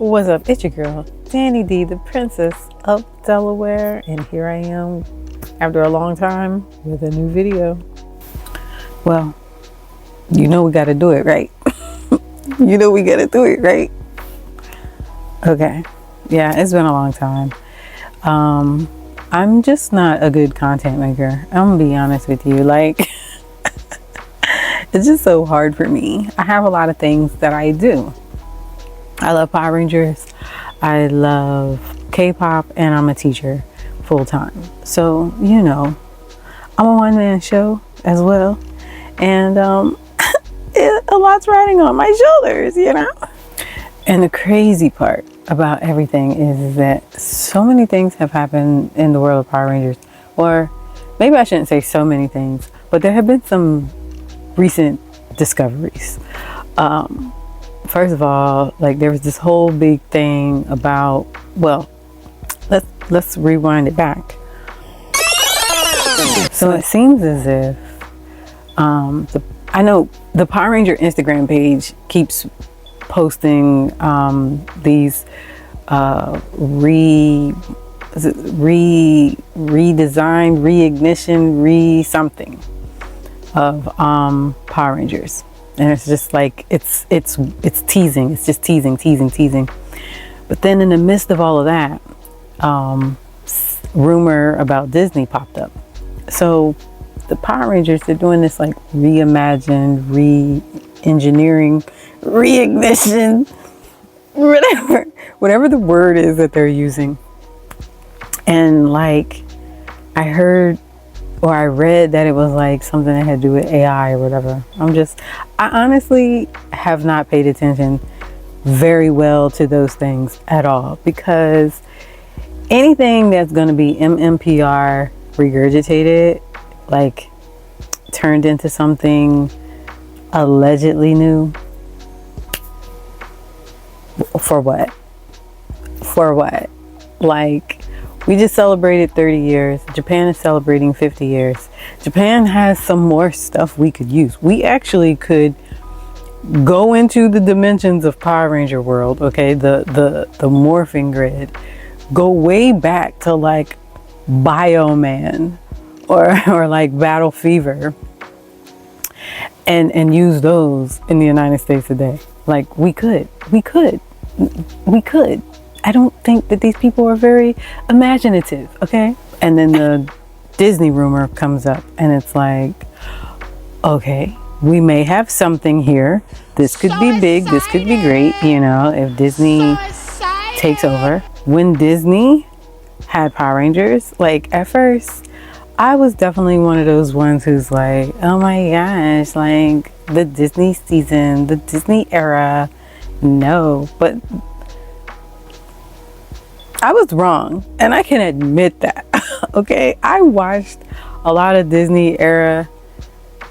What's up? It's your girl, Danny D, the Princess of Delaware, and here I am after a long time with a new video. Well, you know we gotta do it, right? You know we gotta do it, right? Okay. Yeah, it's been a long time. I'm just not a good content maker. I'm gonna be honest with you. Like, it's just so hard for me. I have a lot of things that I do. I love Power Rangers. I love K-pop, and I'm a teacher full time. So, you know, I'm a one-man show as well. And a lot's riding on my shoulders, you know? And the crazy part about everything is that so many things have happened in the world of Power Rangers. Or maybe I shouldn't say so many things, but there have been some recent discoveries. First of all, like, there was this whole big thing about, well, let's rewind it back. So it seems as if I know the Power Ranger Instagram page keeps posting these redesigned, reignition, re-something of Power Rangers. And it's just like, it's teasing. It's just teasing. But then in the midst of all of that, rumor about Disney popped up. So the Power Rangers, they're doing this like reimagined, re-engineering, reignition, whatever the word is that they're using. And like, I heard or I read that it was like something that had to do with AI or whatever. I honestly have not paid attention very well to those things at all, because anything that's going to be MMPR regurgitated, like turned into something allegedly new, for what? Like, we just celebrated 30 years. Japan is celebrating 50 years. Japan has some more stuff we could use. We actually could go into the dimensions of Power Ranger world, okay? The morphing grid. Go way back to like Bioman or like Battle Fever and use those in the United States today. Like, we could. I don't think that these people are very imaginative, okay? And then the Disney rumor comes up, and it's like, okay, we may have something here. This could be big. This could be great, you know, if Disney takes over. When Disney had Power Rangers, like, at first, I was definitely one of those ones who's like, oh my gosh, like, the Disney season, the Disney era, no. But I was wrong, and I can admit that. Okay, I watched a lot of Disney era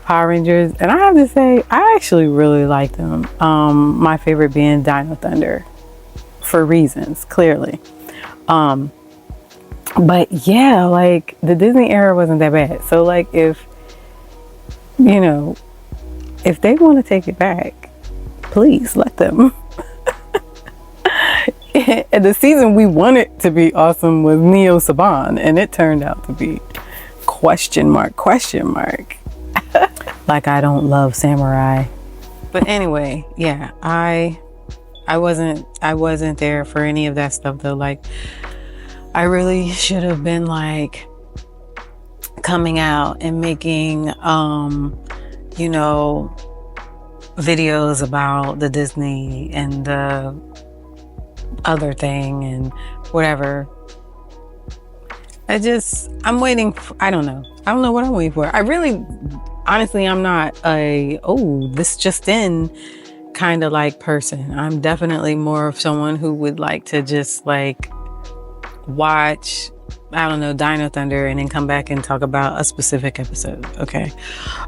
Power Rangers, and I have to say, I actually really liked them. My favorite being Dino Thunder, for reasons, clearly. But yeah, like, the Disney era wasn't that bad. So like, if, you know, if they want to take it back, please let them. And the season we wanted to be awesome was Neo Saban, and it turned out to be question mark. Like, I don't love Samurai. But anyway, yeah, I wasn't there for any of that stuff though. Like, I really should have been like coming out and making you know, videos about the Disney and the other thing and whatever. I'm waiting for, I don't know what I'm waiting for. I really, honestly, I'm not a, oh, this just in kind of like person. I'm definitely more of someone who would like to just like watch, I don't know, Dino Thunder and then come back and talk about a specific episode. Okay.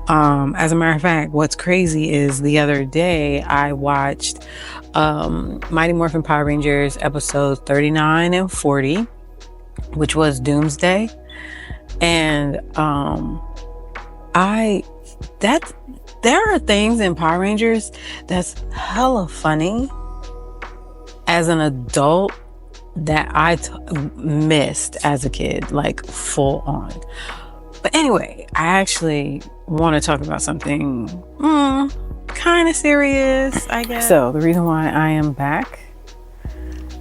As a matter of fact, what's crazy is the other day I watched Mighty Morphin Power Rangers episodes 39 and 40, which was Doomsday. And there are things in Power Rangers that's hella funny as an adult that I missed as a kid, like full on. But anyway, I actually want to talk about something kind of serious, I guess. So the reason why I am back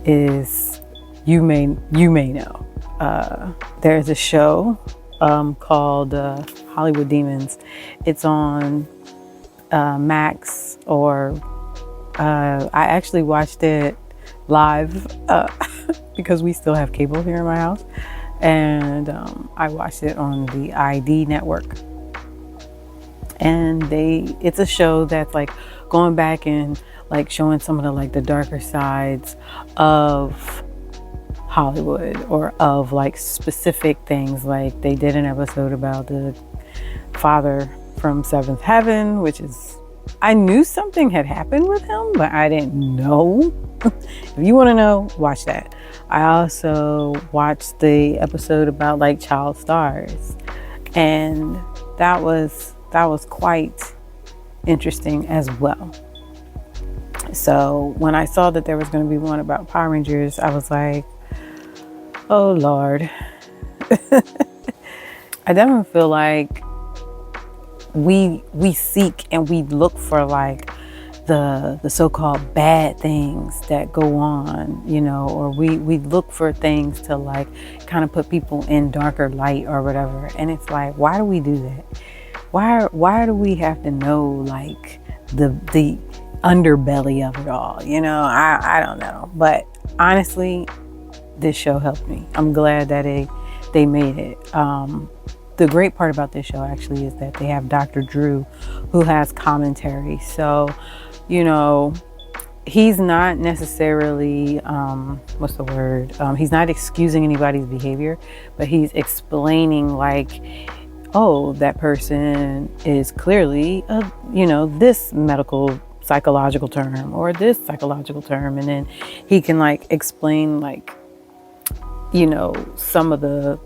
is you may know there's a show called Hollywood Demons. It's on Max, or I actually watched it live because we still have cable here in my house, and I watched it on the ID network. And it's a show that's like going back and like showing some of the like the darker sides of Hollywood, or of like specific things. Like they did an episode about the father from Seventh Heaven, which is, I knew something had happened with him, but I didn't know. If you want to know, watch that. I also watched the episode about like child stars, and that was quite interesting as well. So when I saw that there was going to be one about Power Rangers, I was like, oh Lord. I definitely feel like we seek and we look for like the so-called bad things that go on, you know, or we look for things to like kind of put people in darker light or whatever. And it's like, why do we do that? Why do we have to know like the underbelly of it all? You know, I don't know. But honestly, this show helped me. I'm glad that they made it. The great part about this show actually is that they have Dr. Drew, who has commentary. So, you know, he's not necessarily, what's the word? He's not excusing anybody's behavior, but he's explaining like, oh, that person is clearly, you know, this medical psychological term or this psychological term. And then he can like explain like, you know, some of the,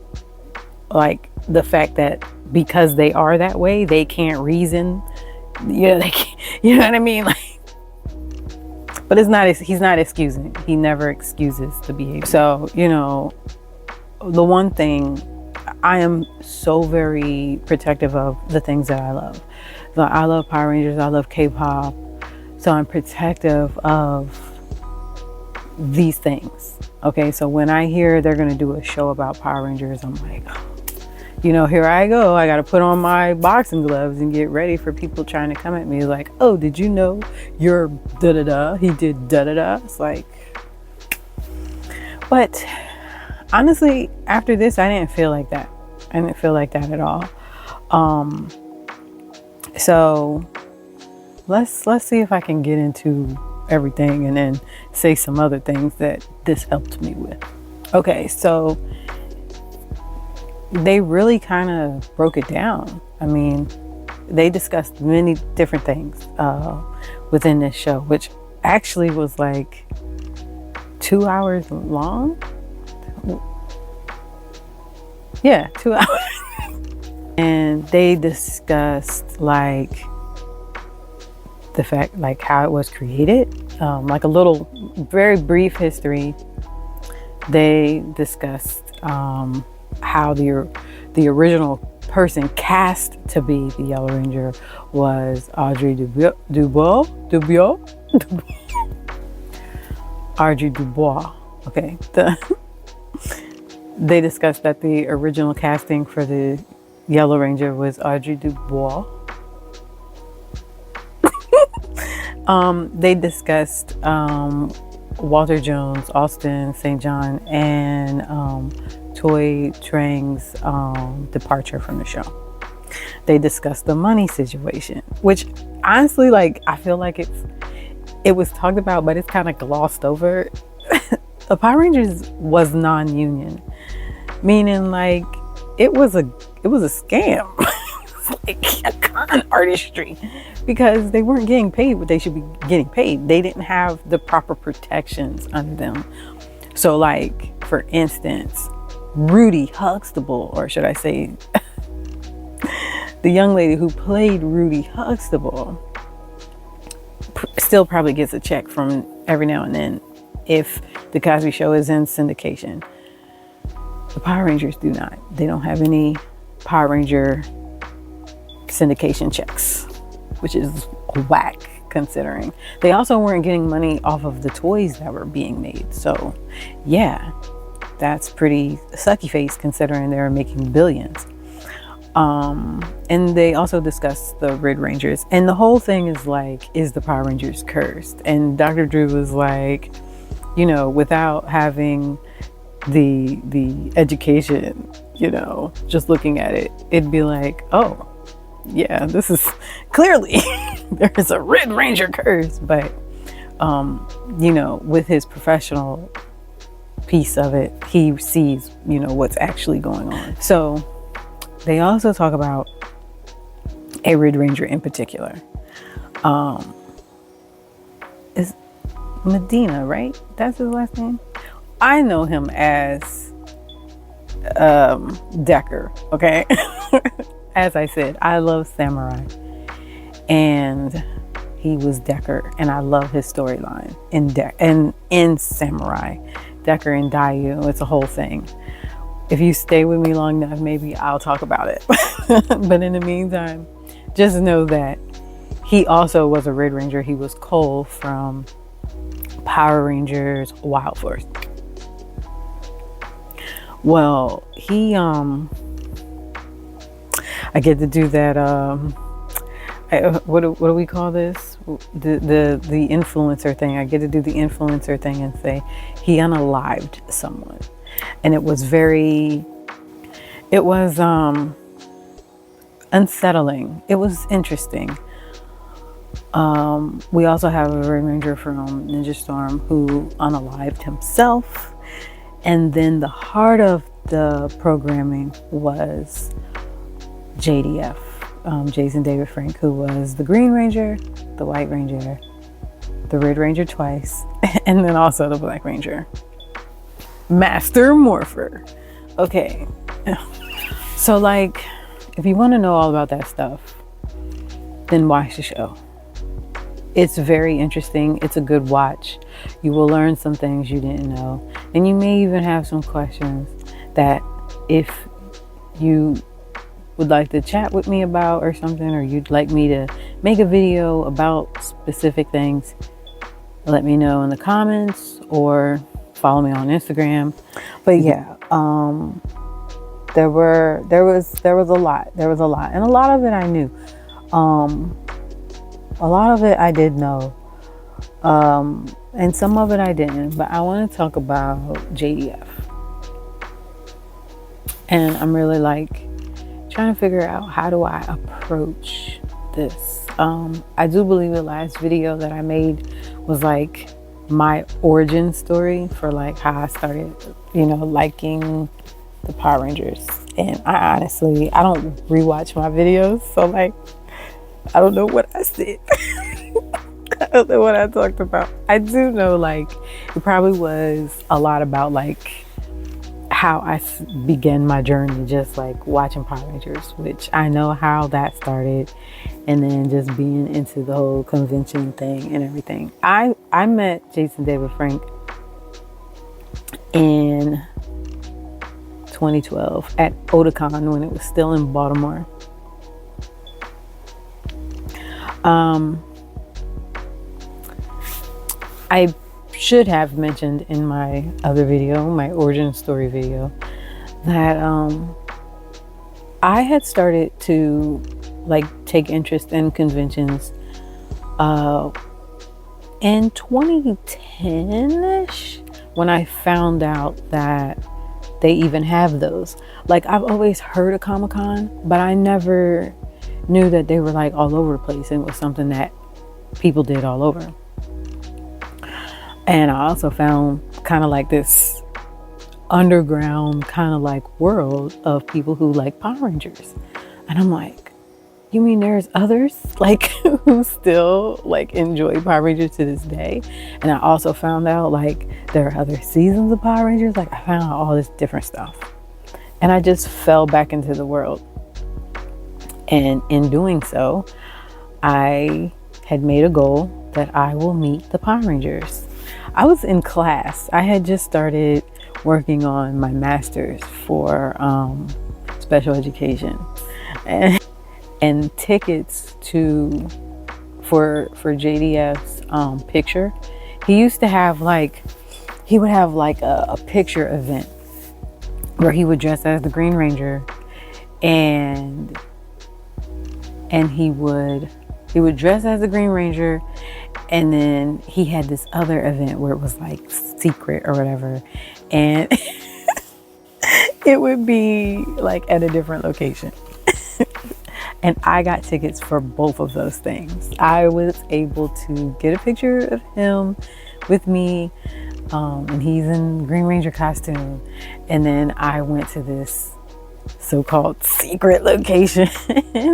like the fact that because they are that way, they can't reason. Yeah, they can't, you know what I mean? Like, but he's not excusing. He never excuses the behavior. So, you know, the one thing, I am so very protective of the things that I love. So I love Power Rangers, I love K-pop. So I'm protective of these things. Okay, so when I hear they're gonna do a show about Power Rangers, I'm like, you know, here I go. I gotta put on my boxing gloves and get ready for people trying to come at me like, oh, did you know you're da-da-da? He did da-da-da. It's like, but honestly, after this, I didn't feel like that. I didn't feel like that at all. So let's see if I can get into everything and then say some other things that this helped me with. Okay, so they really kind of broke it down. I mean, they discussed many different things within this show, which actually was like 2 hours long. Yeah, 2 hours. And they discussed like the fact, like how it was created, like a little very brief history. They discussed how the original person cast to be the Yellow Ranger was Audrey Dubois. Audrey Dubois. Okay. They discussed that the original casting for the Yellow Ranger was Audrey Dubois. They discussed Walter Jones, Austin St. John, and Toy Trang's departure from the show. They discussed the money situation, which honestly, like, I feel like it was talked about, but it's kind of glossed over. The Power Rangers was non-union, meaning like it was a scam. Like a con artistry, because they weren't getting paid what they should be getting paid. They didn't have the proper protections under them. So like, for instance, Rudy Huxtable, or should I say the young lady who played Rudy Huxtable, still probably gets a check from every now and then if the Cosby Show is in syndication. The Power Rangers do not. They don't have any Power Ranger syndication checks, which is whack considering. They also weren't getting money off of the toys that were being made. So yeah, that's pretty sucky face considering they're making billions. And they also discussed the Red Rangers, and the whole thing is like, is the Power Rangers cursed? And Dr. Drew was like, you know, without having the education, you know, just looking at it, it'd be like, oh yeah, this is clearly there's a Red Ranger curse. But you know, with his professional piece of it, he sees, you know, what's actually going on. So they also talk about a Red Ranger in particular. Is Medina, right? That's his last name. I know him as Decker, okay? As I said, I love Samurai, and he was Decker, and I love his storyline in Samurai. Decker and Dayu, it's a whole thing. If you stay with me long enough, maybe I'll talk about it. But in the meantime, just know that he also was a Red Ranger. He was Cole from Power Rangers Wild Force. Well, he I get to do that what do we call this? The influencer thing. I get to do the influencer thing and say he unalived someone. And it was unsettling. It was interesting. We also have a Red Ranger from Ninja Storm who unalived himself. And then the heart of the programming was JDF, Jason David Frank, who was the Green Ranger, the White Ranger, the Red Ranger twice, and then also the Black Ranger. Master Morpher. Okay. So like, if you want to know all about that stuff, then watch the show. It's very interesting. It's a good watch. You will learn some things you didn't know. And you may even have some questions that if you would like to chat with me about or something, or you'd like me to make a video about specific things, let me know in the comments or follow me on Instagram. But yeah, there was a lot, and a lot of it I knew. A lot of it I did know, and some of it I didn't. But I want to talk about JDF, and I'm really like trying to figure out, how do I approach this? I do believe the last video that I made was like my origin story for like how I started, you know, liking the Power Rangers. And I don't rewatch my videos, so like I don't know what I said. I don't know what I talked about. I do know like it probably was a lot about like how I began my journey, just like watching Power Rangers, which I know how that started, and then just being into the whole convention thing and everything. I met Jason David Frank in 2012 at Otakon when it was still in Baltimore. I should have mentioned in my other video, my origin story video, that I had started to like take interest in conventions in 2010-ish, when I found out that they even have those. Like, I've always heard of Comic-Con, but I never knew that they were like all over the place and it was something that people did all over. And I also found kind of like this underground kind of like world of people who like Power Rangers. And I'm like, you mean there's others like who still like enjoy Power Rangers to this day? And I also found out like there are other seasons of Power Rangers. Like, I found out all this different stuff. And I just fell back into the world. And in doing so, I had made a goal that I will meet the Power Rangers. I was in class. I had just started working on my master's for special education, and tickets to for JDF's picture. He used to have like, he would have like a picture event where he would dress as the Green Ranger, and he would dress as the Green Ranger, and then he had this other event where it was like secret or whatever, and it would be like at a different location. And I got tickets for both of those things. I was able to get a picture of him with me, and he's in Green Ranger costume. And then I went to this so-called secret location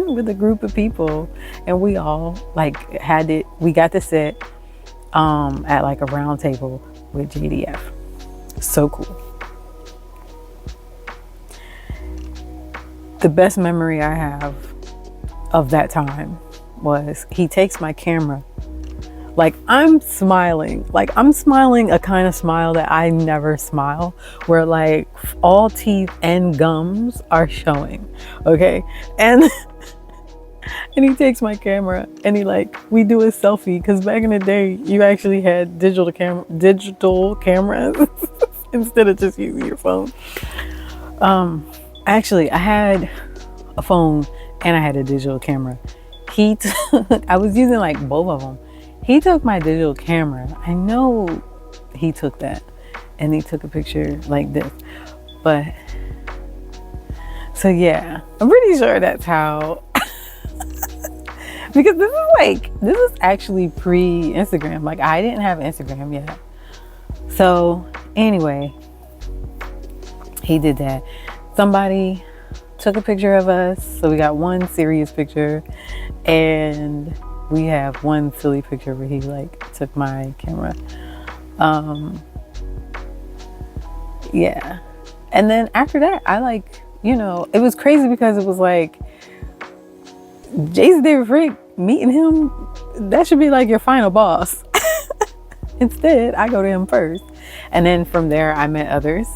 with a group of people, and we all like we got to sit at like a round table with JDF. So cool. The best memory I have of that time was he takes my camera, like I'm smiling a kind of smile that I never smile, where like all teeth and gums are showing, okay, and and he takes my camera and we do a selfie, because back in the day you actually had digital cameras instead of just using your phone. Actually, I had a phone and I had a digital camera. I was using like both of them. He took my digital camera. I know he took that, and he took a picture like this. But so yeah, I'm pretty sure that's how. Because this is actually pre-Instagram. Like I didn't have Instagram yet. So anyway, he did that. Somebody took a picture of us, so we got one serious picture, and we have one silly picture where he like took my camera. Yeah, and then after that I it was crazy, because it was like Jason David Frank, meeting him, that should be like your final boss. Instead I go to him first, and then from there I met others.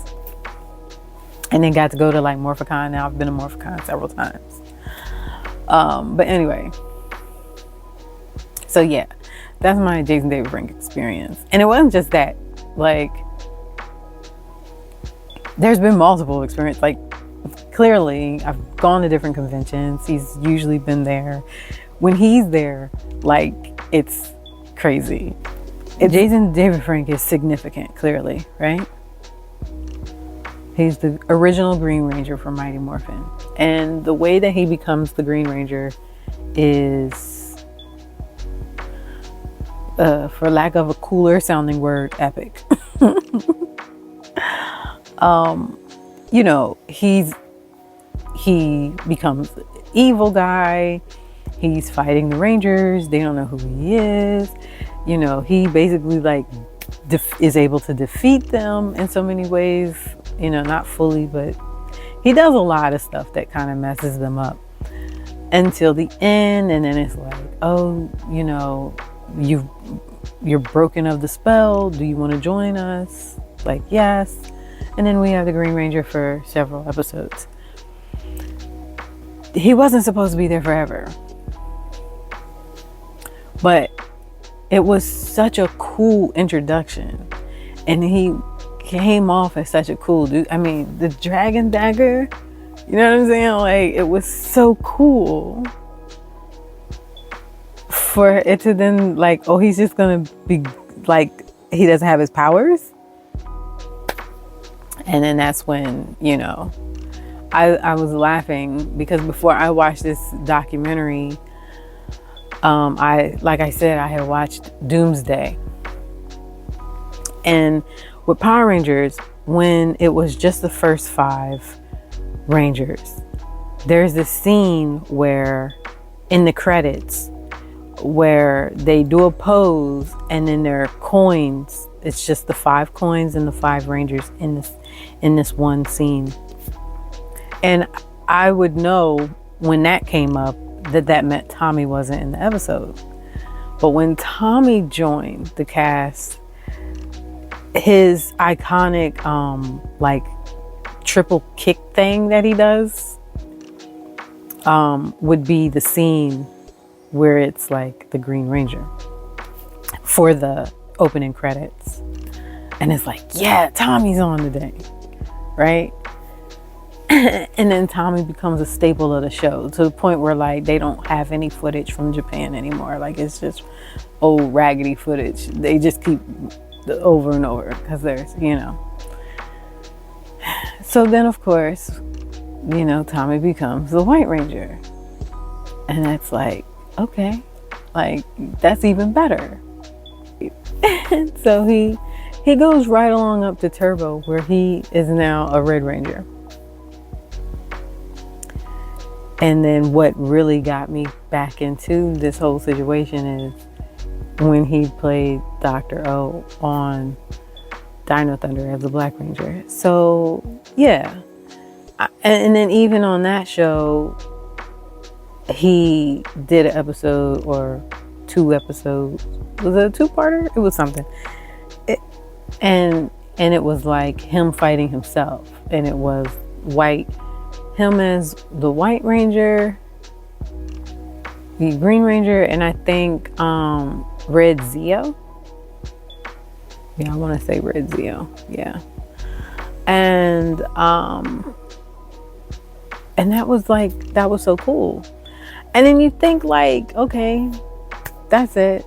And then got to go to like MorphiCon. Now I've been to MorphiCon several times. But anyway, so yeah, that's my Jason David Frank experience. And it wasn't just that. Like, there's been multiple experiences. Like, clearly, I've gone to different conventions. He's usually been there. When he's there, like, it's crazy. Jason David Frank is significant, clearly, right? He's the original Green Ranger from Mighty Morphin. And the way that he becomes the Green Ranger is, for lack of a cooler sounding word, epic. He becomes the evil guy. He's fighting the Rangers. They don't know who he is. He basically is able to defeat them in so many ways. Not fully, but he does a lot of stuff that kind of messes them up until the end. And then it's like, oh, you're broken of the spell. Do you want to join us? Like, yes. And then we have the Green Ranger for several episodes. He wasn't supposed to be there forever, but it was such a cool introduction, and he came off as such a cool dude. I mean, the dragon dagger, you know what I'm saying? Like, it was so cool for it to then he's just gonna be like, he doesn't have his powers. And then that's when, I was laughing, because before I watched this documentary, like I said, I had watched Doomsday. And with Power Rangers, when it was just the first 5 Rangers, there's this scene where, in the credits, where they do a pose, and then there are coins. It's just the 5 coins and the 5 Rangers in this one scene. And I would know when that came up that meant Tommy wasn't in the episode. But when Tommy joined the cast, his iconic like triple kick thing that he does would be the scene where it's like the Green Ranger for the opening credits, and it's like, yeah, Tommy's on today, right? And then Tommy becomes a staple of the show, to the point where like they don't have any footage from Japan anymore. Like it's just old raggedy footage. They just keep over and over because there's, So then of course, Tommy becomes the White Ranger. And that's like, okay, like that's even better. So he goes right along up to Turbo, where he is now a Red Ranger. And then what really got me back into this whole situation is when he played Dr. O on Dino Thunder as the Black Ranger. So yeah, and then even on that show, he did an episode or 2 episodes. Was it a 2-parter? It was something. And it was like him fighting himself, and it was him as the White Ranger, the Green Ranger, and I think Red Zeo. Yeah, I want to say Red Zeo. Yeah. And that was so cool. And then you think like, okay, that's it.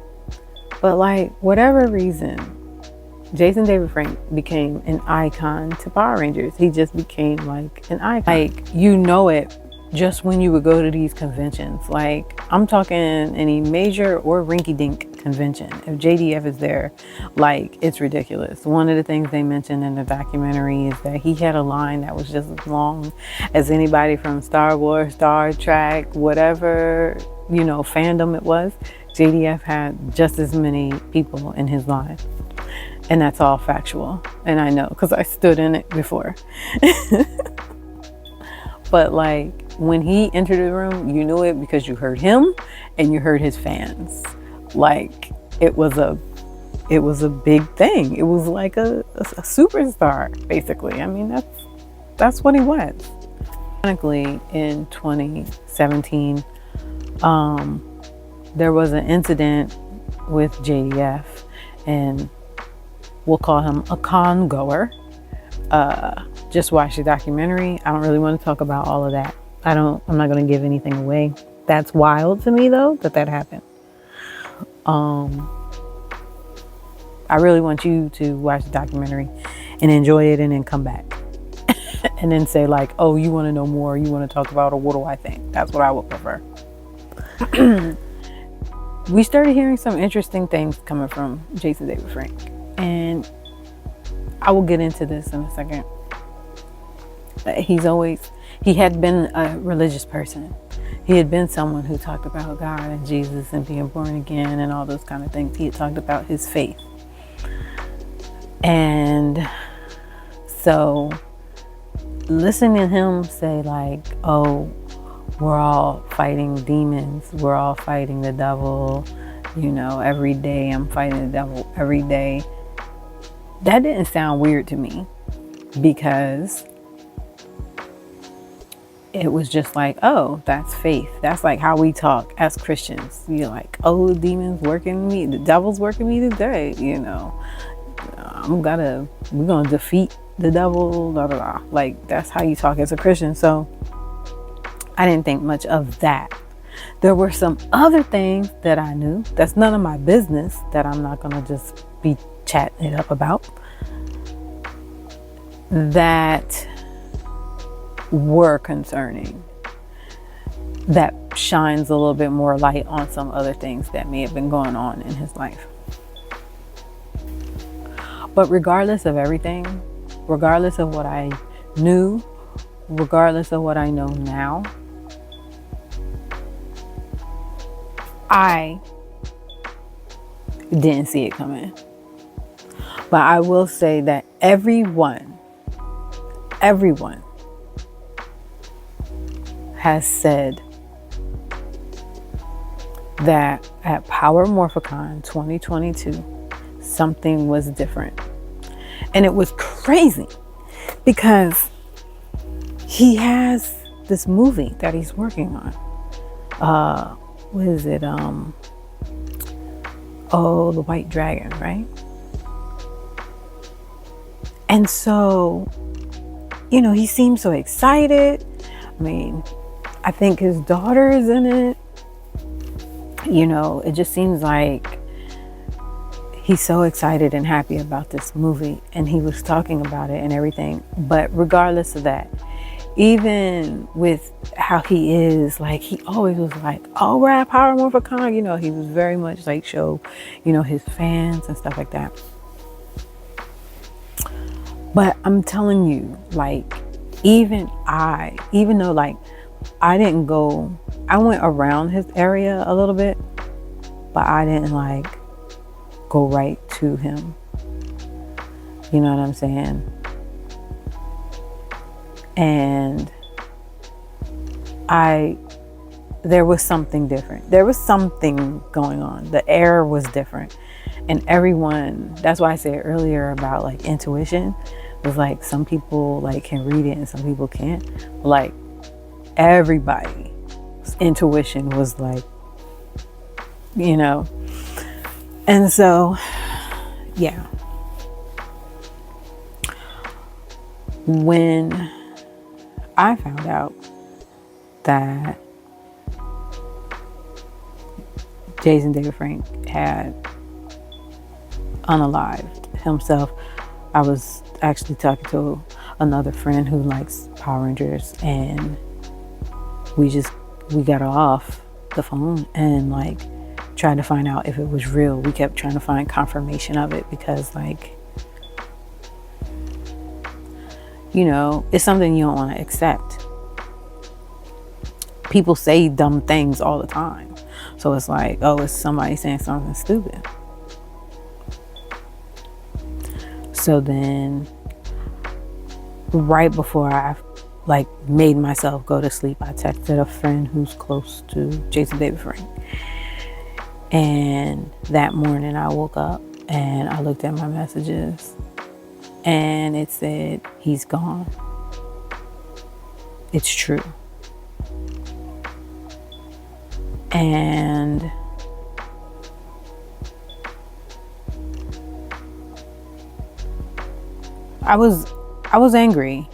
But like, whatever reason, Jason David Frank became an icon to Power Rangers. He just became like an icon. Like, it just when you would go to these conventions. Like, I'm talking any major or rinky-dink convention. If JDF is there, like, it's ridiculous. One of the things they mentioned in the documentary is that he had a line that was just as long as anybody from Star Wars, Star Trek, whatever, fandom it was. JDF had just as many people in his line. And that's all factual. And I know, because I stood in it before. But like, when he entered the room, you knew it because you heard him and you heard his fans. Like, it was a big thing. It was like a superstar, basically. I mean, that's what he was. Ironically, in 2017, there was an incident with JDF, and we'll call him a con goer. Just watch the documentary. I don't really want to talk about all of that. I'm not going to give anything away. That's wild to me, though, that happened. I really want you to watch the documentary and enjoy it, and then come back and then say like, oh, you want to know more, you want to talk about, or what do I think? That's what I would prefer. We started hearing some interesting things coming from Jason David Frank, and I will get into this in a second. He had been a religious person. He had been someone who talked about God and Jesus and being born again and all those kind of things. He had talked about his faith. And so listening to him say like, oh, we're all fighting demons, we're all fighting the devil, every day I'm fighting the devil every day. That didn't sound weird to me, because it was just like, oh, that's faith. That's like how we talk as Christians. You're like, oh, the demon's working me, the devil's working me today, we're gonna defeat the devil, blah, blah, blah. Like, that's how you talk as a Christian. So I didn't think much of that. There were some other things that I knew that's none of my business, that I'm not gonna just be chatting it up about, that were concerning, that shines a little bit more light on some other things that may have been going on in his life. But regardless of everything, regardless of what I knew, regardless of what I know now, I didn't see it coming. But I will say that everyone has said that at Power Morphicon 2022, something was different. And it was crazy because he has this movie that he's working on. What is it? Oh, The White Dragon, right? And so, he seems so excited. I mean, I think his daughter is in it. It just seems like he's so excited and happy about this movie, and he was talking about it and everything. But regardless of that, even with how he is, like, he always was like, oh, we're at Power Morphicon. He was very much like show, his fans and stuff like that. But I'm telling you, like, even though like I didn't go, I went around his area a little bit, but I didn't like go right to him. You know what I'm saying? And there was something different. There was something going on. The air was different. And everyone, that's why I said earlier about like intuition, was like some people like can read it and some people can't. Like everybody's intuition was like, and so, yeah. When I found out that Jason David Frank had unalived himself, I was actually talking to another friend who likes Power Rangers, and we got off the phone and like tried to find out if it was real. We kept trying to find confirmation of it because like, it's something you don't want to accept. People say dumb things all the time. So it's like, oh, it's somebody saying something stupid. So then right before I like made myself go to sleep, I texted a friend who's close to Jason David Frank. And that morning I woke up and I looked at my messages and it said, he's gone. It's true. And I was angry.